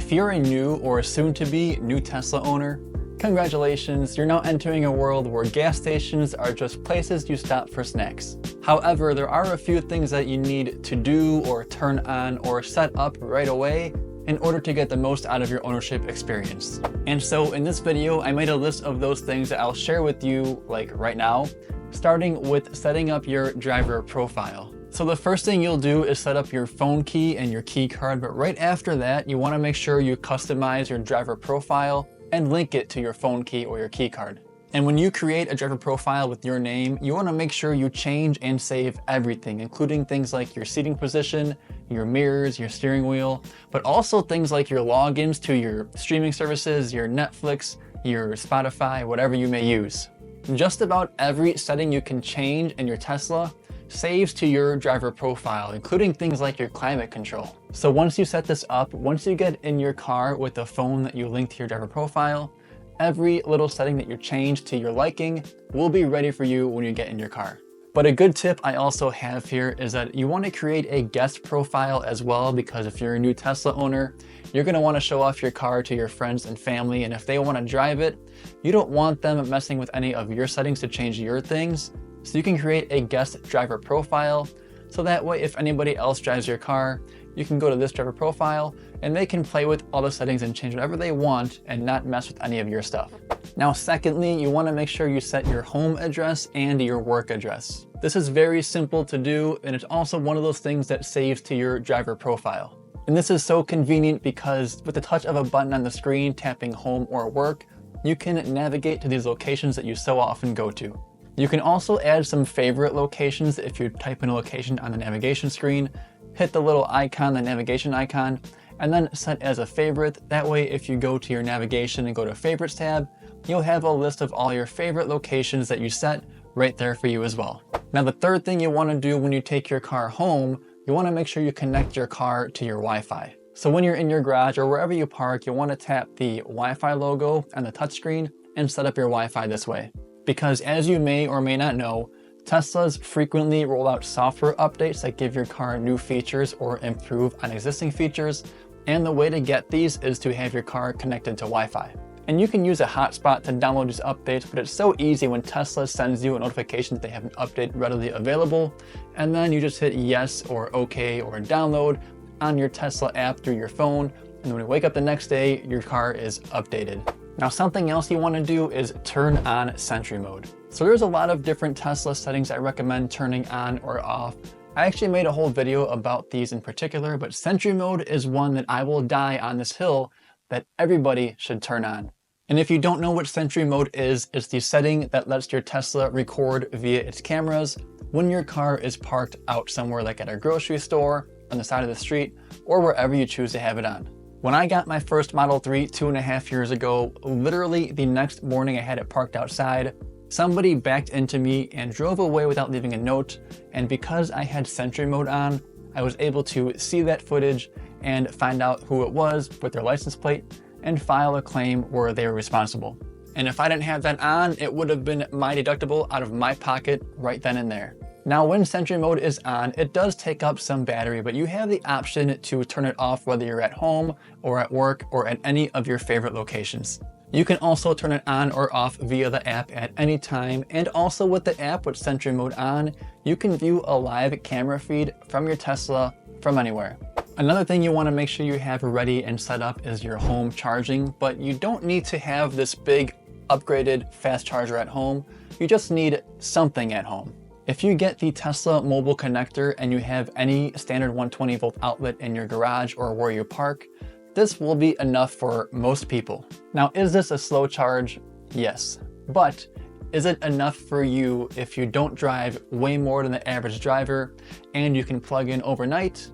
If you're a new or soon-to-be new Tesla owner, congratulations, you're now entering a world where gas stations are just places you stop for snacks. However, there are a few things that you need to do or turn on or set up right away in order to get the most out of your ownership experience. And so in this video, I made a list of those things that I'll share with you like right now, starting with setting up your driver profile. So the first thing you'll do is set up your phone key and your key card, but right after that, you want to make sure you customize your driver profile and link it to your phone key or your key card. And when you create a driver profile with your name, you want to make sure you change and save everything, including things like your seating position, your mirrors, your steering wheel, but also things like your logins to your streaming services, your Netflix, your Spotify, whatever you may use. Just about every setting you can change in your Tesla saves to your driver profile, including things like your climate control. So once you set this up, once you get in your car with the phone that you link to your driver profile, every little setting that you change to your liking will be ready for you when you get in your car. But a good tip I also have here is that you want to create a guest profile as well, because if you're a new Tesla owner, you're going to want to show off your car to your friends and family, and if they want to drive it, you don't want them messing with any of your settings to change your things. So you can create a guest driver profile, so that way if anybody else drives your car, you can go to this driver profile and they can play with all the settings and change whatever they want and not mess with any of your stuff. Now, secondly, you want to make sure you set your home address and your work address. This is very simple to do, and it's also one of those things that saves to your driver profile. And this is so convenient because with the touch of a button on the screen, tapping home or work, you can navigate to these locations that you so often go to. You can also add some favorite locations if you type in a location on the navigation screen, hit the little icon, the navigation icon, and then set as a favorite. That way, if you go to your navigation and go to favorites tab, you'll have a list of all your favorite locations that you set right there for you as well. Now, the third thing you want to do when you take your car home, you want to make sure you connect your car to your Wi-Fi. So when you're in your garage or wherever you park, you want to tap the Wi-Fi logo on the touchscreen and set up your Wi-Fi this way. Because as you may or may not know, Teslas frequently roll out software updates that give your car new features or improve on existing features, and the way to get these is to have your car connected to Wi-Fi. And you can use a hotspot to download these updates, but it's so easy when Tesla sends you a notification that they have an update readily available, and then you just hit yes or okay or download on your Tesla app through your phone, and when you wake up the next day, your car is updated. Now, something else you want to do is turn on Sentry mode. So there's a lot of different Tesla settings I recommend turning on or off. I actually made a whole video about these in particular, but Sentry mode is one that I will die on this hill that everybody should turn on. And if you don't know what Sentry mode is, it's the setting that lets your Tesla record via its cameras when your car is parked out somewhere like at a grocery store, on the side of the street, or wherever you choose to have it on. When I got my first Model 3 2.5 years ago, literally the next morning I had it parked outside, somebody backed into me and drove away without leaving a note, and because I had Sentry mode on, I was able to see that footage and find out who it was with their license plate and file a claim where they were responsible. And if I didn't have that on, it would have been my deductible out of my pocket right then and there. Now, when Sentry mode is on, it does take up some battery, but you have the option to turn it off whether you're at home or at work or at any of your favorite locations. You can also turn it on or off via the app at any time, and also with the app with Sentry mode on, you can view a live camera feed from your Tesla from anywhere. Another thing you want to make sure you have ready and set up is your home charging, but you don't need to have this big upgraded fast charger at home. You just need something at home. If you get the Tesla mobile connector and you have any standard 120 volt outlet in your garage or where you park, this will be enough for most people. Now, is this a slow charge? Yes. But is it enough for you if you don't drive way more than the average driver and you can plug in overnight?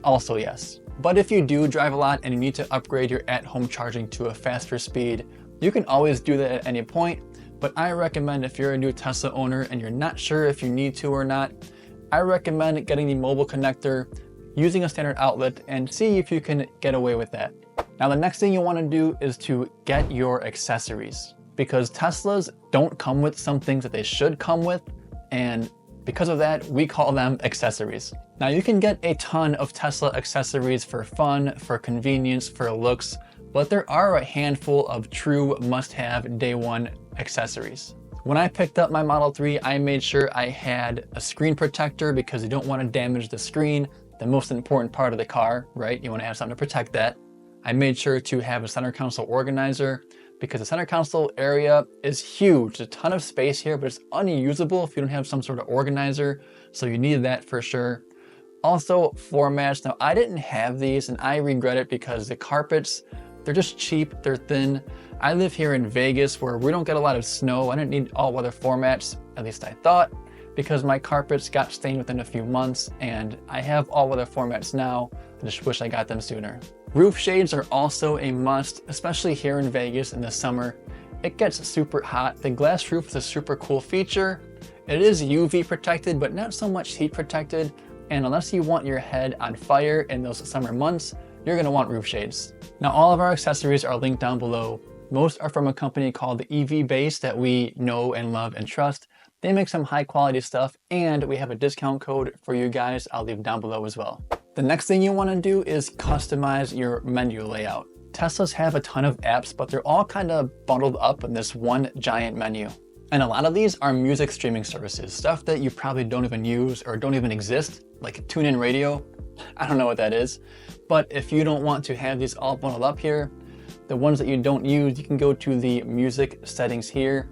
Also yes. But if you do drive a lot and you need to upgrade your at-home charging to a faster speed, you can always do that at any point. But I recommend if you're a new Tesla owner and you're not sure if you need to or not, I recommend getting the mobile connector, using a standard outlet, and see if you can get away with that. Now, the next thing you want to do is to get your accessories, because Teslas don't come with some things that they should come with, and Because of that, we call them accessories. Now you can get a ton of Tesla accessories for fun, for convenience, for looks, but there are a handful of true must-have day one accessories. When I picked up my Model 3, I made sure I had a screen protector because you don't want to damage the screen, the most important part of the car, right? You want to have something to protect that. I made sure to have a center console organizer because the center console area is huge. There's a ton of space here, but it's unusable if you don't have some sort of organizer, so you need that for sure. Also, floor mats. Now, I didn't have these and I regret it because the carpets, they're just cheap, they're thin. I live here in Vegas where we don't get a lot of snow. I didn't need all-weather floor mats, at least I thought, because my carpets got stained within a few months and I have all-weather floor mats now. I just wish I got them sooner. Roof shades are also a must, especially here in Vegas in the summer. It gets super hot. The glass roof is a super cool feature. It is UV protected, but not so much heat protected. And unless you want your head on fire in those summer months, you're gonna want roof shades. Now, all of our accessories are linked down below. Most are from a company called EV Base that we know and love and trust. They make some high quality stuff and we have a discount code for you guys. I'll leave down below as well. The next thing you want to do is customize your menu layout. Teslas have a ton of apps, but they're all kind of bundled up in this one giant menu. And a lot of these are music streaming services, stuff that you probably don't even use or don't even exist, like TuneIn Radio. I don't know what that is. But if you don't want to have these all bundled up here, the ones that you don't use, you can go to the music settings here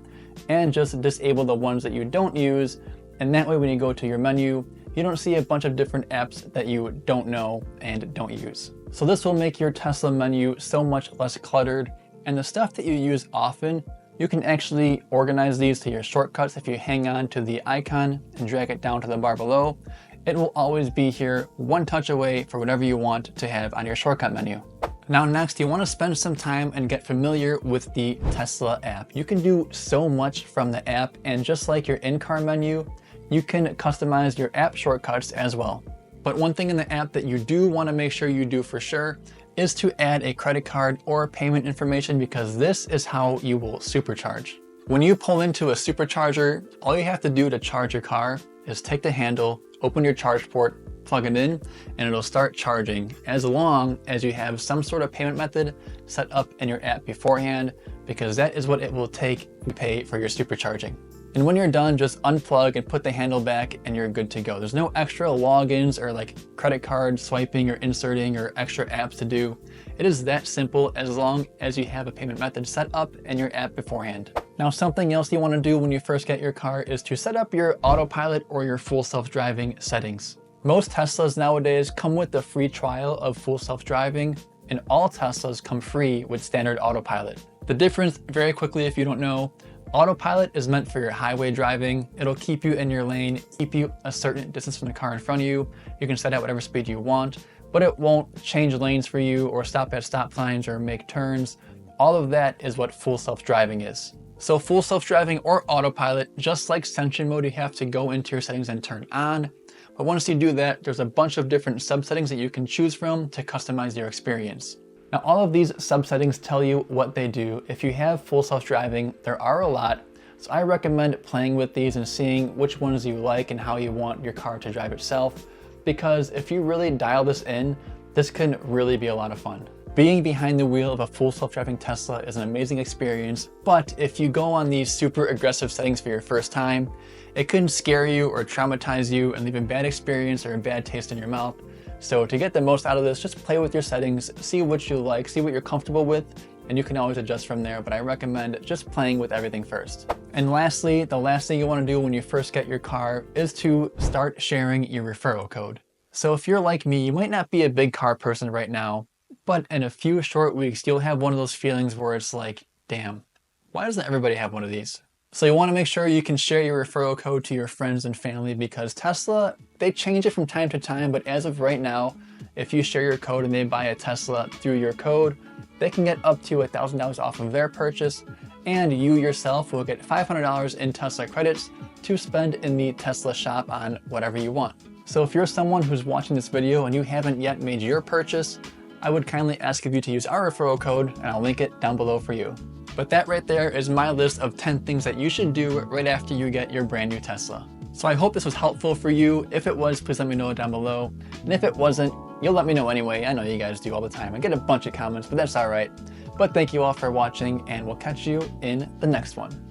and just disable the ones that you don't use. And that way, when you go to your menu, you don't see a bunch of different apps that you don't know and don't use. So this will make your Tesla menu so much less cluttered. And the stuff that you use often, you can actually organize these to your shortcuts. If you hang on to the icon and drag it down to the bar below, it will always be here, one touch away for whatever you want to have on your shortcut menu. Now next, you want to spend some time and get familiar with the Tesla app. You can do so much from the app, and just like your in-car menu, you can customize your app shortcuts as well. But one thing in the app that you do want to make sure you do for sure is to add a credit card or payment information, because this is how you will supercharge. When you pull into a supercharger, all you have to do to charge your car is take the handle, open your charge port, plug it in, and it'll start charging as long as you have some sort of payment method set up in your app beforehand, because that is what it will take to pay for your supercharging. And when you're done, just unplug and put the handle back and you're good to go. There's no extra logins or like credit card swiping or inserting or extra apps to do. It is that simple as long as you have a payment method set up in your app beforehand. Now, something else you want to do when you first get your car is to set up your autopilot or your full self-driving settings. Most Teslas nowadays come with the free trial of full self-driving, and all Teslas come free with standard autopilot. The difference, very quickly if you don't know, autopilot is meant for your highway driving. It'll keep you in your lane, keep you a certain distance from the car in front of you. You can set out whatever speed you want, but it won't change lanes for you or stop at stop signs or make turns. All of that is what full self-driving is. So full self-driving or autopilot, just like Sentry mode, you have to go into your settings and turn on. But once you do that, there's a bunch of different sub-settings that you can choose from to customize your experience. Now, all of these sub-settings tell you what they do. If you have full self-driving, there are a lot, so I recommend playing with these and seeing which ones you like and how you want your car to drive itself, because if you really dial this in, this can really be a lot of fun. Being behind the wheel of a full self-driving Tesla is an amazing experience, but if you go on these super aggressive settings for your first time, it can scare you or traumatize you and leave a bad experience or a bad taste in your mouth. So to get the most out of this, just play with your settings, see what you like, see what you're comfortable with, and you can always adjust from there, but I recommend just playing with everything first. And lastly, the last thing you want to do when you first get your car is to start sharing your referral code. So if you're like me, you might not be a big car person right now, but in a few short weeks, you'll have one of those feelings where it's like, damn, why doesn't everybody have one of these? So you want to make sure you can share your referral code to your friends and family, because Tesla, they change it from time to time, but as of right now, if you share your code and they buy a Tesla through your code, they can get up to $1,000 off of their purchase, and you yourself will get $500 in Tesla credits to spend in the Tesla shop on whatever you want. So if you're someone who's watching this video and you haven't yet made your purchase, I would kindly ask of you to use our referral code, and I'll link it down below for you. But that right there is my list of 10 things that you should do right after you get your brand new Tesla. So I hope this was helpful for you. If it was, please let me know down below. And if it wasn't, you'll let me know anyway. I know you guys do all the time. I get a bunch of comments, but that's all right. But thank you all for watching, and we'll catch you in the next one.